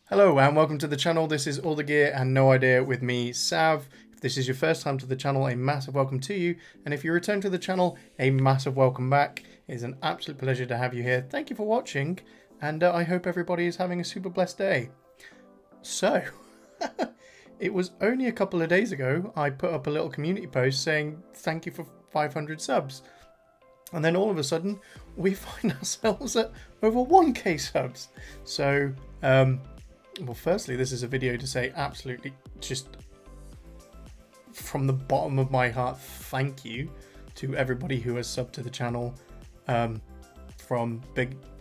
Hello and welcome to the channel. This is All the Gear and No Idea with me, Sav. If this is your first time to the channel, a massive welcome to you. And if you return to the channel, a massive welcome back. It is an absolute pleasure to have you here. Thank you for watching, and I hope everybody is having a super blessed day. So, it was only a couple of days ago I put up a little community post saying thank you for 500 subs. And then all of a sudden, we find ourselves at over 1k subs. So, well, firstly, this is a video to say absolutely just from the bottom of my heart, thank you to everybody who has subbed to the channel from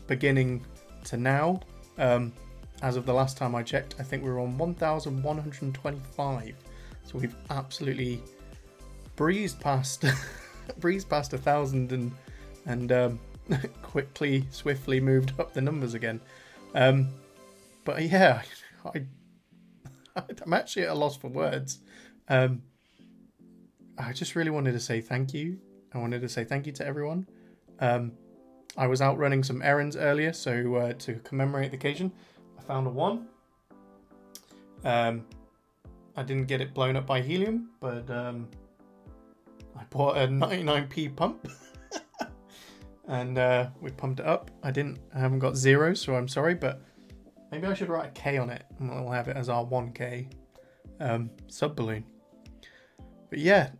beginning to now. As of the last time I checked, I think we were on 1,125. So we've absolutely breezed past 1,000 and quickly, swiftly moved up the numbers again. But yeah, I'm actually at a loss for words. I just really wanted to say thank you. I wanted to say thank you to everyone. I was out running some errands earlier, so to commemorate the occasion, I found a 1. I didn't get it blown up by helium, but I bought a 99p pump. And we pumped it up. I haven't got 0, so I'm sorry, but maybe I should write a K on it, and we'll have it as our 1k sub balloon. But yeah,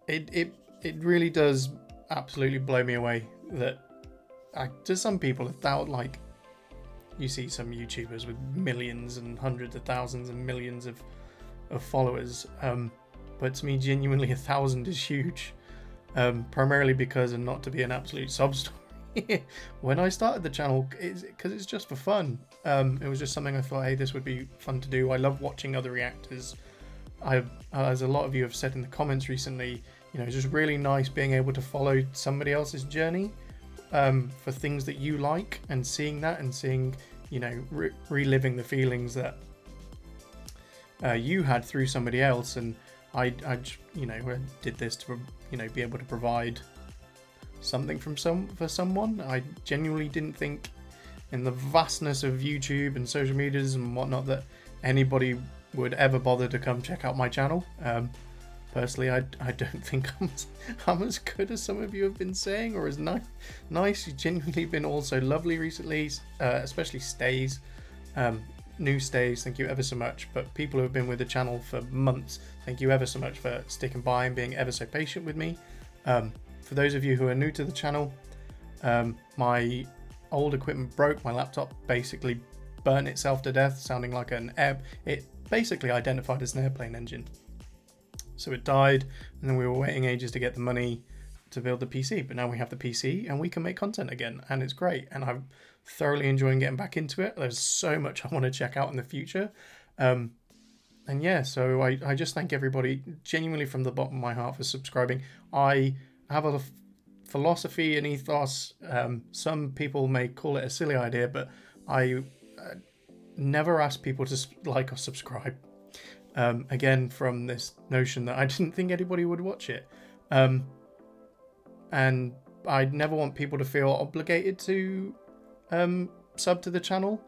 it really does absolutely blow me away that to some people, like you see some YouTubers with millions and hundreds of thousands and millions of followers, but to me, genuinely 1,000 is huge. Primarily because, and not to be an absolute sob story, when I started the channel, because it's just for fun. It was just something I thought, hey, this would be fun to do. I love watching other reactors. As a lot of you have said in the comments recently, you know, it's just really nice being able to follow somebody else's journey for things that you like, and seeing that and seeing, you know, reliving the feelings that you had through somebody else. And I you know, did this to, you know, be able to provide something for someone. I genuinely didn't think, in the vastness of YouTube and social medias and whatnot, that anybody would ever bother to come check out my channel. Personally, I don't think I'm as good as some of you have been saying, or as nice. You've genuinely been also lovely recently, especially stays. New stays, thank you ever so much. But people who have been with the channel for months, thank you ever so much for sticking by and being ever so patient with me. For those of you who are new to the channel, my old equipment broke. My laptop basically burnt itself to death, sounding like an it basically identified as an airplane engine. So it died, and then we were waiting ages to get the money to build the PC. But now we have the PC and we can make content again, and it's great. And I'm thoroughly enjoying getting back into it. There's so much I want to check out in the future. And yeah, so I just thank everybody genuinely from the bottom of my heart for subscribing. I have a philosophy and ethos. Some people may call it a silly idea, but I never ask people to like or subscribe. Again, from this notion that I didn't think anybody would watch it. And I never want people to feel obligated to sub to the channel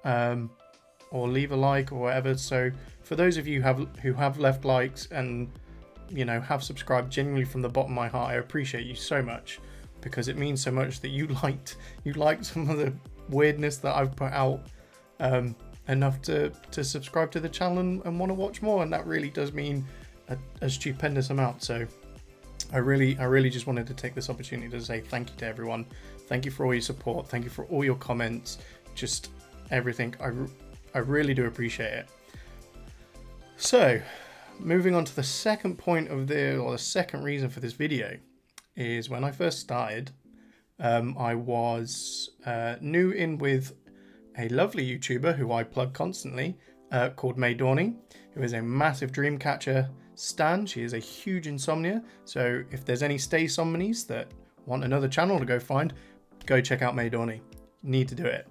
or leave a like or whatever. So for those of you who have left likes and, you know, have subscribed, genuinely from the bottom of my heart, I appreciate you so much, because it means so much that you liked some of the weirdness that I've put out enough to subscribe to the channel and want to watch more, and that really does mean a stupendous amount. So I really just wanted to take this opportunity to say thank you to everyone. Thank you for all your support. Thank you for all your comments, just everything. I really do appreciate it. So, moving on to the second point of the second reason for this video, is when I first started, I was new in with a lovely YouTuber who I plug constantly, called Maeryum, who is a massive Dreamcatcher stan. She is a huge insomnia, so if there's any stay somnies that want another channel to go find, go check out Maeryum. Need to do it.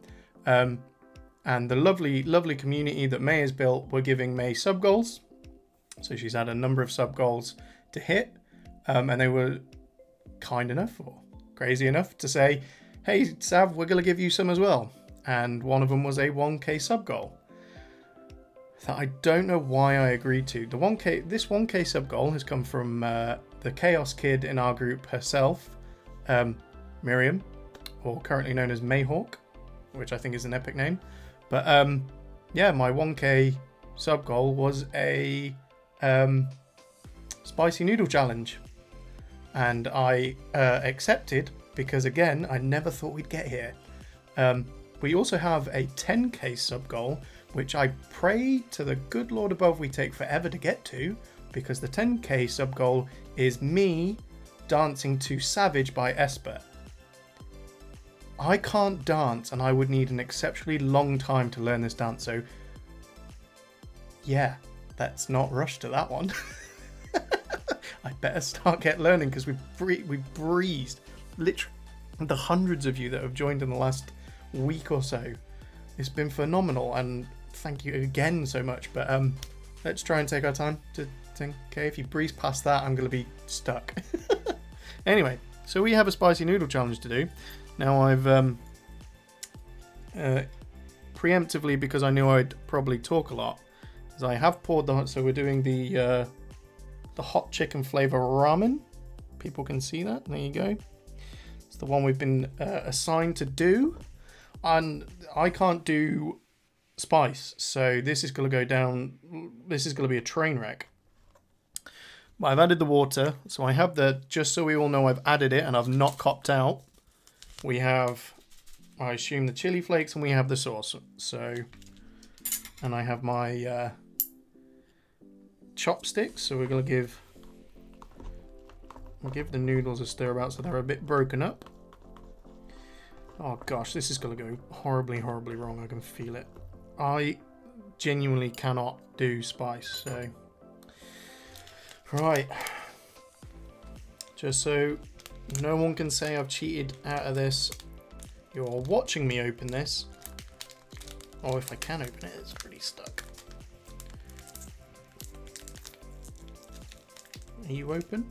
And the lovely community that May has built were giving May sub goals. So she's had a number of sub goals to hit, and they were kind enough or crazy enough to say, hey Sav, we're gonna give you some as well. and one of them was a 1k sub goal that I don't know why I agreed to. This 1k sub goal has come from the Chaos Kid in our group herself, Maeryum, or currently known as Mayhawk, which I think is an epic name. But yeah, my 1k sub goal was a Spicy Noodle challenge, and I accepted because, again, I never thought we'd get here. We also have a 10k sub goal, which I pray to the good Lord above we take forever to get to, because the 10k sub goal is me dancing to Savage by Esper. I can't dance, and I would need an exceptionally long time to learn this dance, so yeah, let's not rush to that one. I better get learning, because we breezed literally the hundreds of you that have joined in the last week or so. It's been phenomenal, and thank you again so much. But let's try and take our time to think. Okay, if you breeze past that, I'm going to be stuck. Anyway, so we have a Spicy Noodle challenge to do. Now I've preemptively, because I knew I'd probably talk a lot, as I have poured the, so we're doing the hot chicken flavor ramen. People can see that. There you go. It's the one we've been assigned to do, and I can't do spice, so this is going to go down. This is going to be a train wreck. But I've added the water, so I have the, just so we all know I've added it and I've not copped out. We have, I assume, the chili flakes, and we have the sauce. So, and I have my chopsticks. So we're gonna give the noodles a stir about, so they're a bit broken up. Oh gosh, this is gonna go horribly, horribly wrong. I can feel it. I genuinely cannot do spice. So, right, just so no one can say I've cheated out of this, you're watching me open this. Oh, if I can open it, it's pretty stuck. Are you open?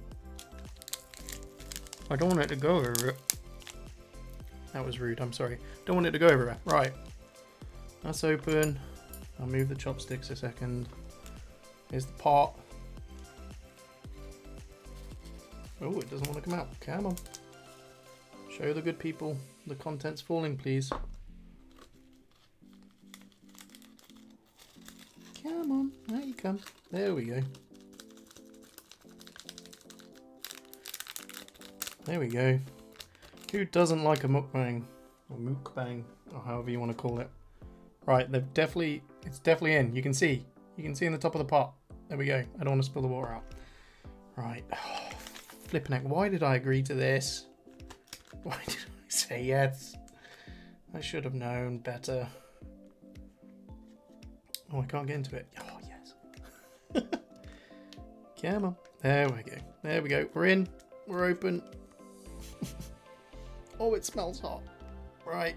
I don't want it to go over it. That was rude, I'm sorry. Don't want it to go everywhere. Right, that's open. I'll move the chopsticks a second. Here's the pot. Oh, it doesn't want to come out. Come on. Show the good people the content's falling, please. Come on. There you come. There we go. There we go. Who doesn't like a mukbang? Or mukbang, or however you want to call it. Right, they've definitely, it's definitely in. You can see. You can see in the top of the pot. There we go. I don't want to spill the water out. Right. Flipping heck, why did I agree to this? Why did I say yes? I should have known better. Oh, I can't get into it. Oh, yes. Come on. There we go. There we go. We're in. We're open. Oh, it smells hot. Right.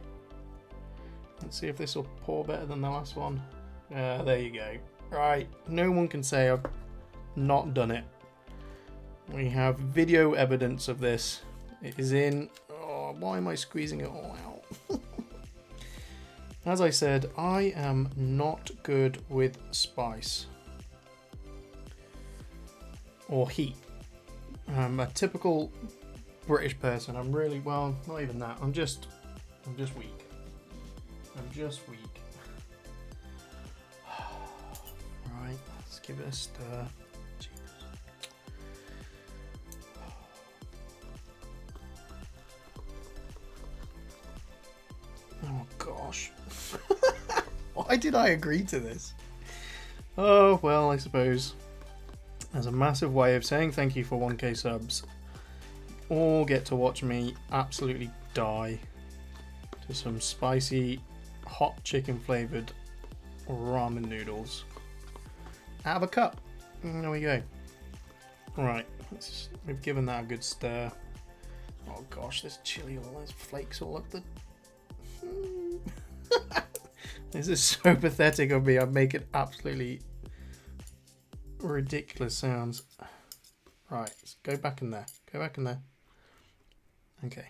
Let's see if this will pour better than the last one. There you go. Right. No one can say I've not done it. We have video evidence of this. It is in. Oh, why am I squeezing it all out? As I said, I am not good with spice or heat. I'm a typical British person. I'm really, well, not even that. I'm just weak. I'm just weak. Right, let's give it a stir. Oh gosh. Why did I agree to this? Oh, well, I suppose as a massive way of saying thank you for 1k subs, all get to watch me absolutely die to some spicy hot chicken flavoured ramen noodles out of a cup. There we go. Right, we've given that a good stir. Oh gosh, there's chili, all those flakes all up the... This is so pathetic of me. I'm making absolutely ridiculous sounds. Right, let's go back in there. Go back in there. Okay.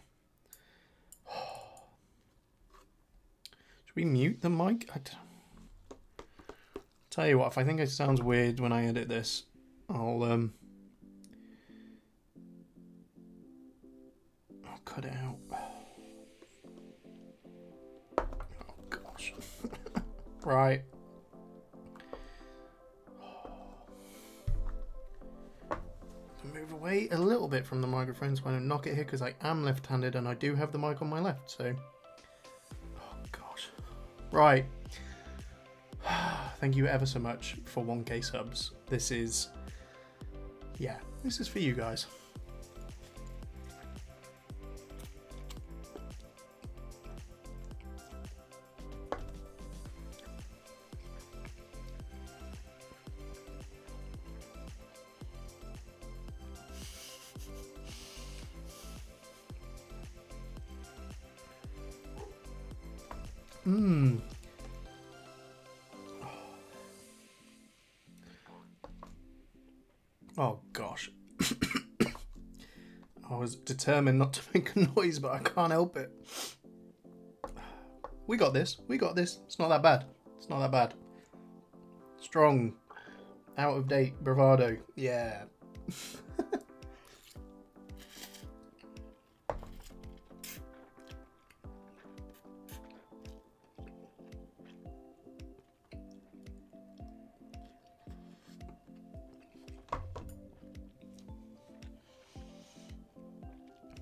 Should we mute the mic? Tell you what, if I think it sounds weird when I edit this, I'll cut it out. Oh gosh. Right. Move away a little bit from the microphone so I don't knock it here, because I am left-handed and I do have the mic on my left, so... Oh gosh. Right. Thank you ever so much for 1k subs. This is... Yeah, this is for you guys. Mmm. Oh gosh. I was determined not to make a noise, but I can't help it. We got this. We got this. It's not that bad. It's not that bad. Strong. Out of date. Bravado. Yeah.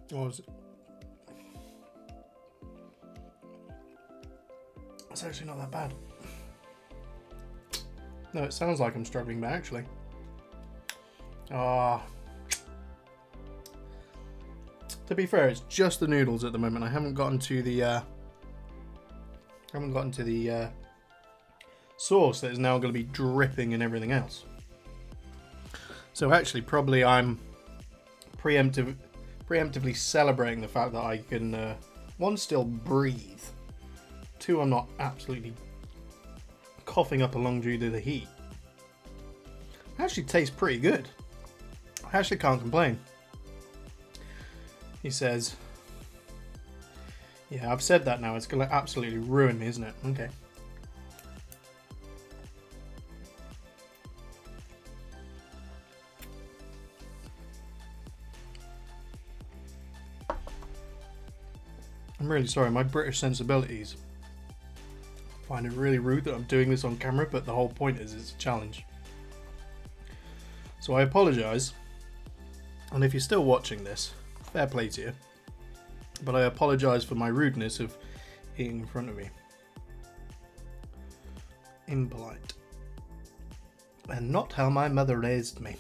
What was it? It's actually not that bad. No, it sounds like I'm struggling, but actually. To be fair, it's just the noodles at the moment. I haven't gotten to the sauce that is now going to be dripping and everything else. So actually, probably I'm preemptively celebrating the fact that I can, one, still breathe, two, I'm not absolutely coughing up a lung due to the heat. It actually tastes pretty good. I actually can't complain. He says, yeah, I've said that now, it's going to absolutely ruin me, isn't it? Okay. I'm really sorry, my British sensibilities find it really rude that I'm doing this on camera, but the whole point is it's a challenge. So I apologise, and if you're still watching this, fair play to you, but I apologise for my rudeness of eating in front of me. Impolite. And not how my mother raised me.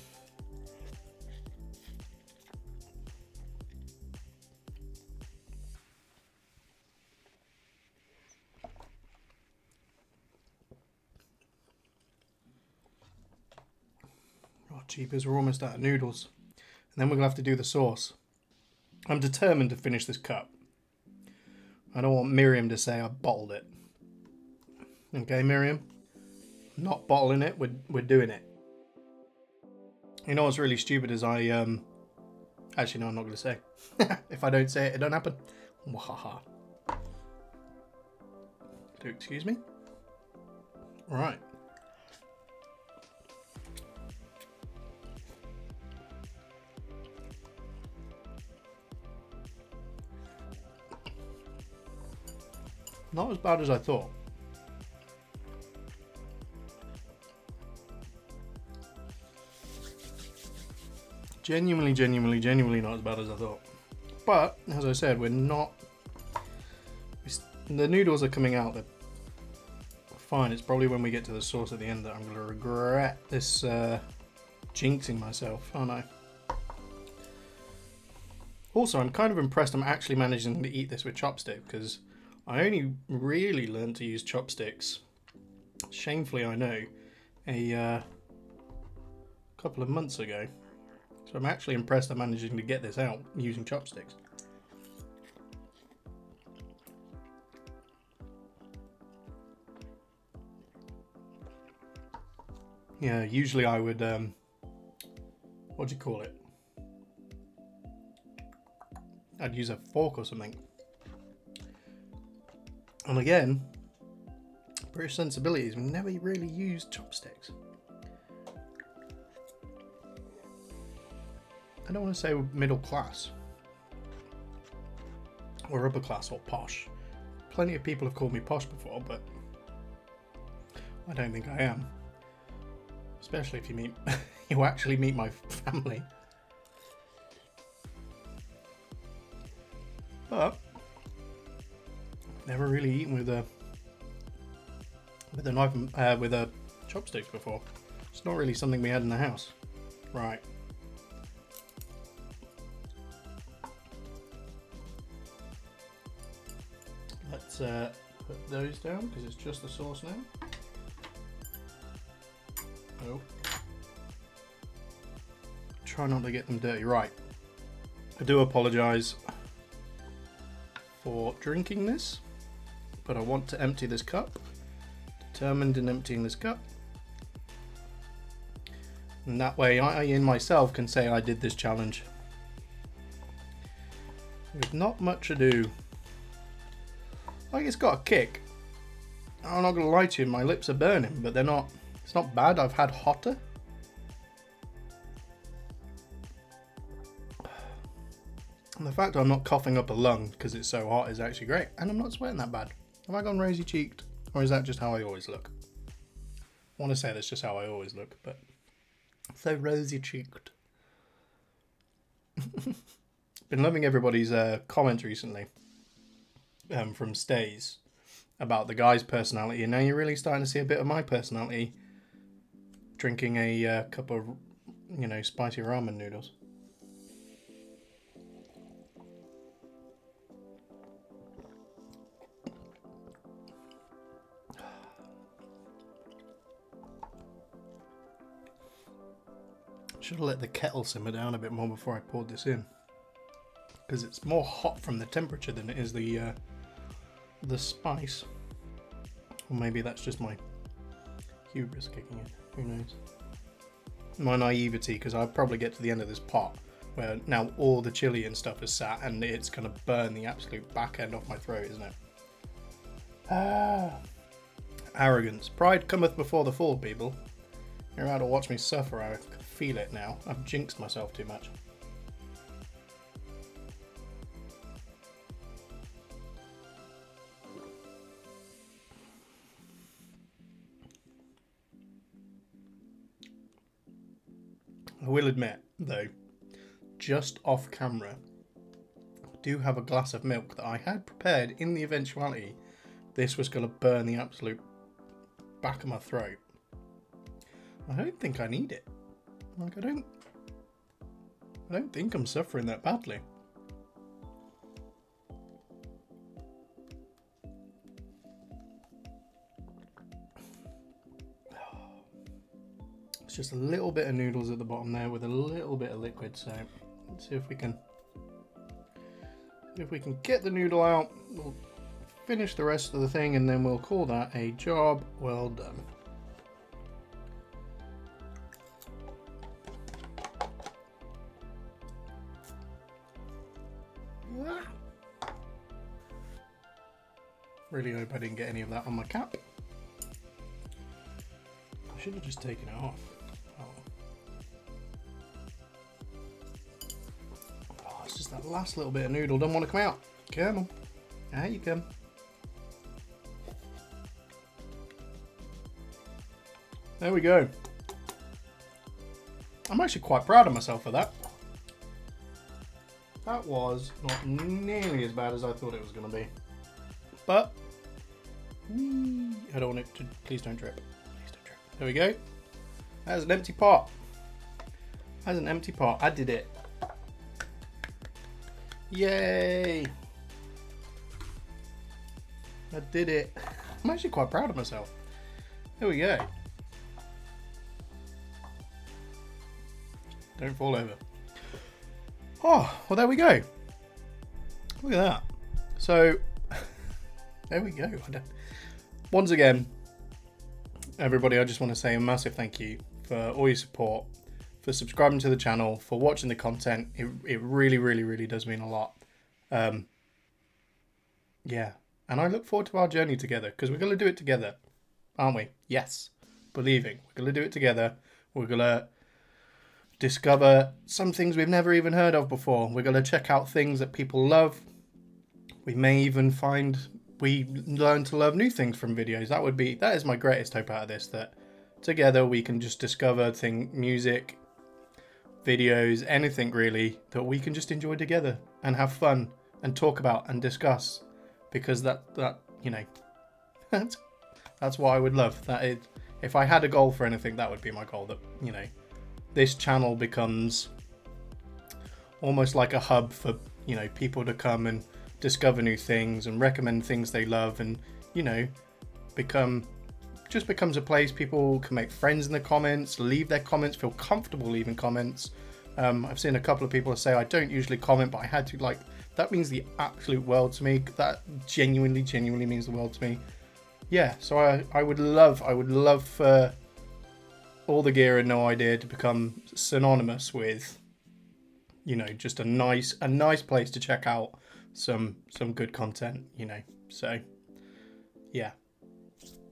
Jeepers, we're almost out of noodles. And then we're going to have to do the sauce. I'm determined to finish this cup. I don't want Maeryum to say I bottled it. Okay, Maeryum? Not bottling it, we're doing it. You know what's really stupid is actually no, I'm not going to say. If I don't say it, it don't happen. Wahaha. Do excuse me? Right. Not as bad as I thought. Genuinely not as bad as I thought. But, as I said, we're not... The noodles are coming out. They're fine. It's probably when we get to the sauce at the end that I'm going to regret this jinxing myself, aren't I? Also, I'm kind of impressed I'm actually managing to eat this with chopsticks, because I only really learned to use chopsticks, shamefully I know, a couple of months ago. So I'm actually impressed I'm managing to get this out using chopsticks. Yeah, usually I would, what do you call it? I'd use a fork or something. And again, British sensibilities, we never really used chopsticks. I don't want to say middle class or upper class or posh. Plenty of people have called me posh before, but I don't think I am. Especially if you actually meet my family. But never really eaten with a knife and, with a chopsticks before. It's not really something we had in the house. Right. Let's put those down because it's just the sauce now. Oh. Try not to get them dirty. Right. I do apologise for drinking this, but I want to empty this cup. Determined in emptying this cup. And that way I in myself can say I did this challenge. With not much ado. Like, it's got a kick. I'm not gonna lie to you, my lips are burning, but they're not, it's not bad. I've had hotter. And the fact I'm not coughing up a lung because it's so hot is actually great. And I'm not sweating that bad. Have I gone rosy cheeked? Or is that just how I always look? I want to say that's just how I always look, but so rosy cheeked. Been loving everybody's comments recently from Stays about the guy's personality, and now you're really starting to see a bit of my personality drinking a cup of, you know, spicy ramen noodles. Should have let the kettle simmer down a bit more before I poured this in, because it's more hot from the temperature than it is the spice. Or maybe that's just my hubris kicking in. Who knows? My naivety, because I'll probably get to the end of this pot where now all the chili and stuff is sat and it's going to burn the absolute back end off my throat, isn't it? Ah. Arrogance. Pride cometh before the fall, people. You're about to watch me suffer. I can feel it now. I've jinxed myself too much. I will admit, though, just off camera, I do have a glass of milk that I had prepared in the eventuality this was going to burn the absolute back of my throat. I don't think I need it. Like, I don't think I'm suffering that badly. It's just a little bit of noodles at the bottom there with a little bit of liquid, so let's see if we can get the noodle out. We'll finish the rest of the thing and then we'll call that a job well done. Really hope I didn't get any of that on my cap. I should have just taken it off. Oh, it's just that last little bit of noodle don't want to come out. Come on. Out you come. There we go. I'm actually quite proud of myself for that. That was not nearly as bad as I thought it was going to be. But I don't want it to, please don't drip. Please don't drip. There we go. That's an empty pot. That's an empty pot. I did it. Yay. I did it. I'm actually quite proud of myself. There we go. Don't fall over. Oh, well, there we go. Look at that. So, there we go. Once again, everybody, I just want to say a massive thank you for all your support, for subscribing to the channel, for watching the content. It really, really, really does mean a lot. Yeah. And I look forward to our journey together, because we're going to do it together. aren't we? Yes. Believing. We're going to do it together. We're going to discover some things we've never even heard of before. We're going to check out things that people love. We may even find we learn to love new things from videos. That is my greatest hope out of this, that together we can just discover music, videos, anything really, that we can just enjoy together and have fun and talk about and discuss, because that you know, that's what I would love. If I had a goal for anything, that would be my goal, that, you know, this channel becomes almost like a hub for, you know, people to come and discover new things and recommend things they love, and, you know, becomes a place people can make friends in the comments, leave their comments, feel comfortable leaving comments. I've seen a couple of people say, I don't usually comment, but I had to. Like, that means the absolute world to me. That genuinely means the world to me. Yeah, so I would love for all the gear and no idea to become synonymous with, you know, just a nice place to check out some good content, you know. So yeah,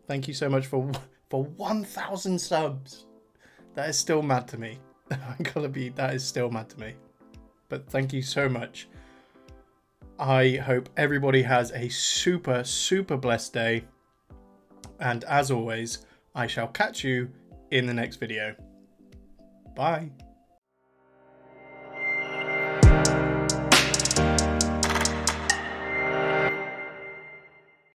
thank you so much for 1,000 subs. That is still mad to me. That is still mad to me. But thank you so much. I hope everybody has a super blessed day. And as always, I shall catch you in the next video. Bye.